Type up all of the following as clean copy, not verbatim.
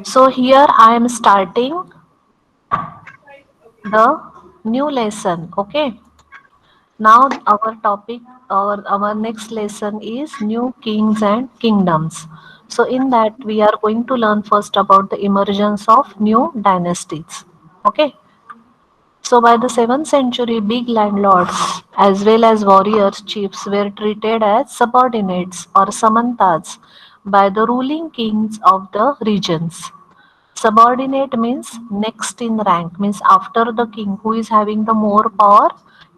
So here I am starting the new lesson. Okay. Now our topic, our next lesson is new kings and kingdoms. So in that we are going to learn first about the emergence of new dynasties. Okay. So by the 7th century, big landlords as well as warriors chiefs were treated as subordinates or samantas by the ruling kings of the regions. Subordinate means next in rank, means after the king who is having the more power,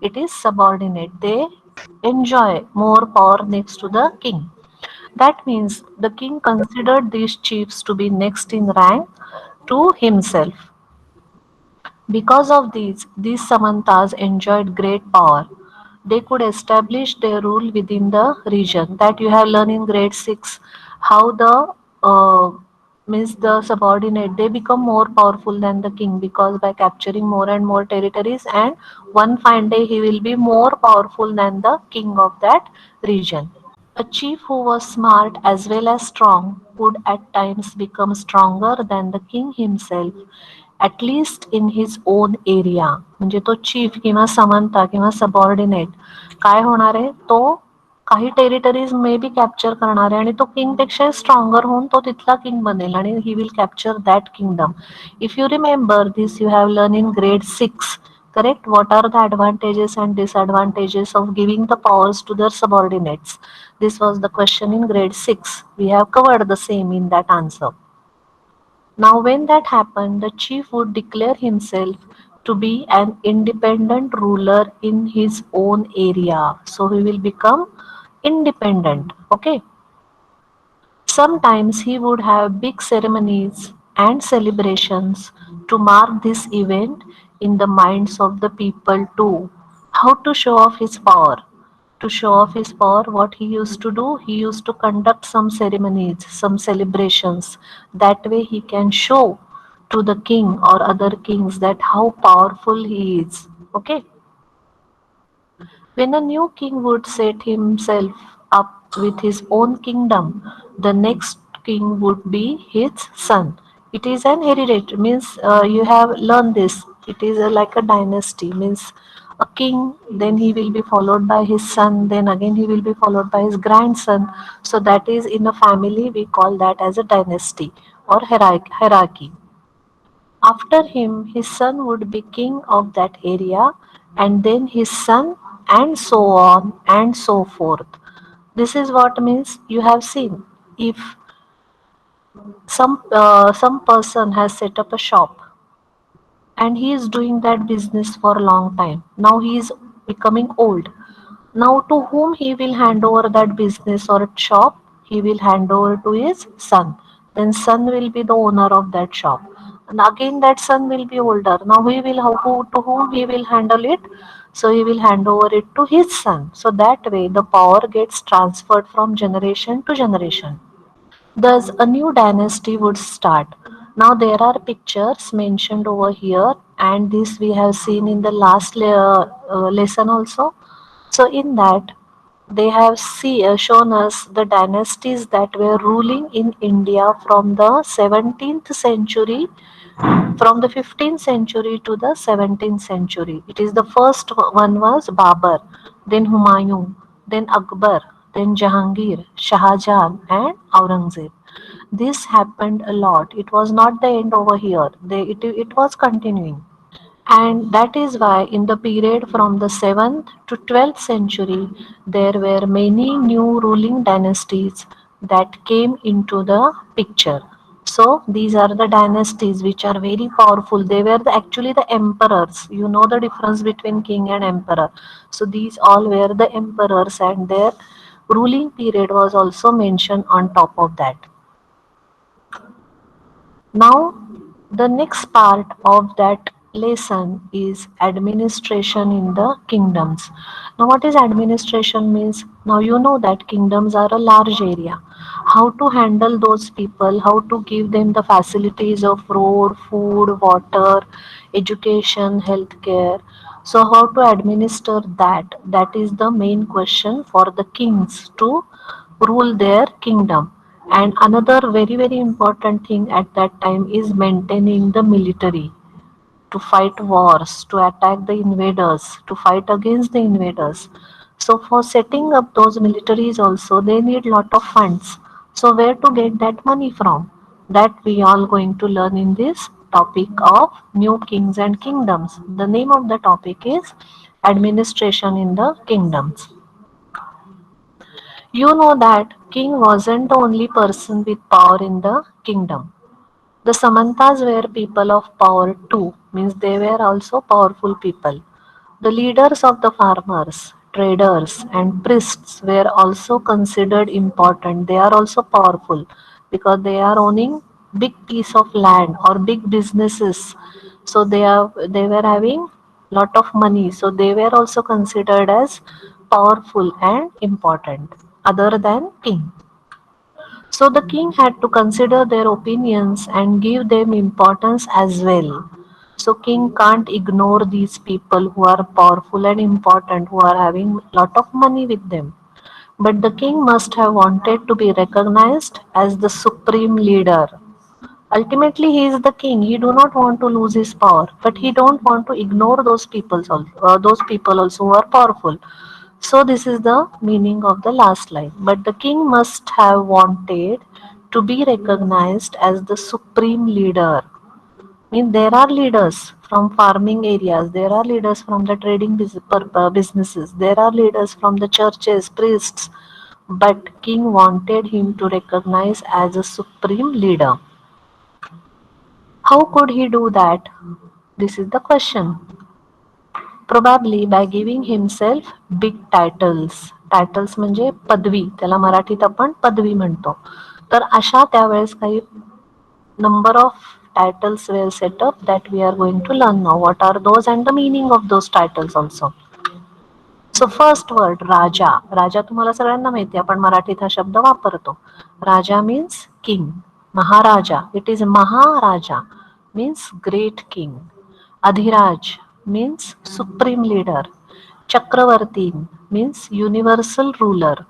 it is subordinate. They enjoy more power next to the king. That means the king considered these chiefs to be next in rank to himself. Because of these Samantas enjoyed great power. They could establish their rule within the region. That you have learned in grade 6 how the means the subordinate they become more powerful than the king because by capturing more and more territories and one fine day he will be more powerful than the king of that region. A chief who was smart as well as strong could at times become stronger than the king himself, at least in his own area. म्हणजे तो chief किंवा समंता किंवा subordinate काय होणार आहे तो काही territories may be capture करणार आहे आणि तो किंगपेक्षा स्ट्रॉंगर होऊन तो तिथला किंग बनेल आणि he will capture that kingdom. If you remember this you have learn in grade 6. Correct? What are the advantages and disadvantages of giving the powers to their subordinates? This was the question in grade 6. We have covered the same in that answer. Now, when that happened, the chief would declare himself to be an independent ruler in his own area. So, he will become independent. Okay. Sometimes he would have big ceremonies and celebrations to mark this event in the minds of the people too. How to show off his power? To show off his power, what he used to do, he used to conduct some ceremonies, some celebrations. That way he can show to the king or other kings that how powerful he is. Okay. When a new king would set himself up with his own kingdom, the next king would be his son. It is an hereditary, means you have learned this. It is like a dynasty, means a king, then he will be followed by his son, then again he will be followed by his grandson. So that is in a family, we call that as a dynasty or hierarchy. After him, his son would be king of that area, and then his son, and so on and so forth. This is what means you have seen. If some person has set up a shop and he is doing that business for a long time. Now he is becoming old. Now to whom he will hand over that business or shop? He will hand over to his son. Then son will be the owner of that shop. And again that son will be older. Now he will to whom he will handle it? So he will hand over it to his son. So that way the power gets transferred from generation to generation. Thus, a new dynasty would start. Now, there are pictures mentioned over here, and this we have seen in the last lesson also. So, in that, they have shown us the dynasties that were ruling in India from the 17th century, from the 15th century to the 17th century. It is the first one was Babur, then Humayun, then Akbar, then Jahangir, Shah Jahan, and Aurangzeb. This happened a lot. It was not the end over here. It was continuing. And that is why, in the period from the 7th to 12th century, there were many new ruling dynasties that came into the picture. So, these are the dynasties which are very powerful. They were actually the emperors. You know the difference between king and emperor. So, these all were the emperors, and their ruling period was also mentioned on top of that. Now, the next part of that lesson is administration in the kingdoms. Now, what is administration means? Now, you know that kingdoms are a large area. How to handle those people, how to give them the facilities of road, food, water, education, healthcare. So, how to administer that? That is the main question for the kings to rule their kingdom. And another very, very important thing at that time is maintaining the military to fight wars, to attack the invaders, to fight against the invaders. So for setting up those militaries also, they need lot of funds. So where to get that money from? That we all going to learn in this topic of new kings and kingdoms. The name of the topic is administration in the kingdoms. You know that king wasn't the only person with power in the kingdom. The Samantas were people of power too, means they were also powerful people. The leaders of the farmers, traders, and priests were also considered important. They are also powerful because they are owning big piece of land or big businesses. So they were having lot of money. So they were also considered as powerful and important other than king. So the king had to consider their opinions and give them importance as well. So king can't ignore these people who are powerful and important, who are having lot of money with them. But the king must have wanted to be recognized as the supreme leader. Ultimately, he is the king. He do not want to lose his power, but he don't want to ignore those people also who are powerful. So this is the meaning of the last line. But the king must have wanted to be recognized as the supreme leader. Mean there are leaders from farming areas, there are leaders from the businesses, there are leaders from the churches, priests, but king wanted him to recognize as a supreme leader. How could he do that? This is the question. Probably by giving himself big titles. Titles म्हणजे पदवी, त्याला मराठीत आपण पदवी म्हणतो. तर अशा त्यावेळेस काही number of titles were set up that we are going to learn now. What are those and the meaning of those titles also. So first word raja. राजा तुम्हाला सगळ्यांना माहिती आहे, आपण मराठीत हा शब्द वापरतो. Raja means king. Maharaja, it is maharaja means great king. Adhiraj means supreme leader. Chakravarti means universal ruler.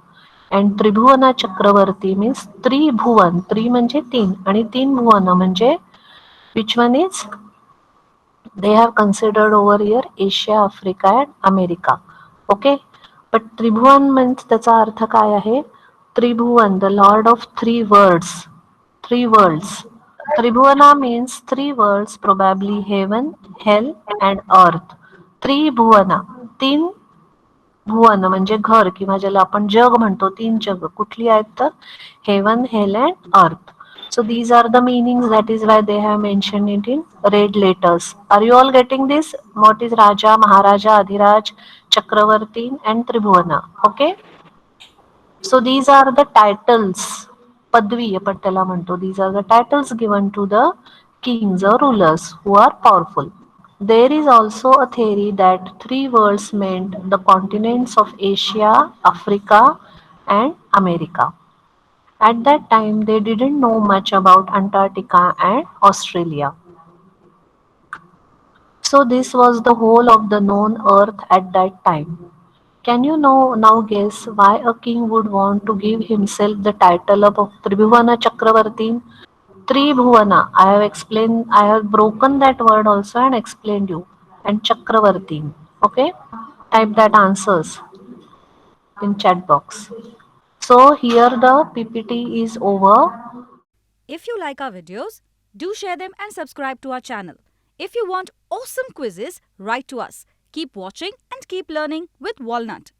And tribhuvana chakravarti means tribhuvan. त्रि म्हणजे तीन आणि तीन भुवन म्हणजे which one is they have considered over here Asia, Africa and America. Okay. But Tribhuvan means त्याचा अर्थ काय आहे? Tribhuvan, the lord of three worlds. Three worlds. Tribhuvana means three worlds, probably heaven, hell and earth. Tribhuvana. तीन भुवन म्हणजे घर किंवा ज्याला आपण जग म्हणतो, तीन जग कुठली आहेत तर heaven, hell and earth. So these are the meanings. That is why they have mentioned it in red letters. Are you all getting this? What is Raja, Maharaja, Adhiraj, Chakravarti and Tribhuvana? Okay. So these are the titles. Padvi आपण त्याला म्हणतो. These are the titles given to the kings or rulers who are powerful. There is also a theory that three worlds meant the continents of Asia, Africa, and America. At that time, they didn't know much about Antarctica and Australia. So, this was the whole of the known Earth at that time. Can you know now guess why a king would want to give himself the title of Tribhuvana Chakravarti? Tribhuvana. I have explained, I have broken that word also and explained you. And Chakravarti. Okay? Type that answers in chat box. So here the PPT is over. If you like our videos, do share them and subscribe to our channel. If you want awesome quizzes, write to us. Keep watching and keep learning with Walnut.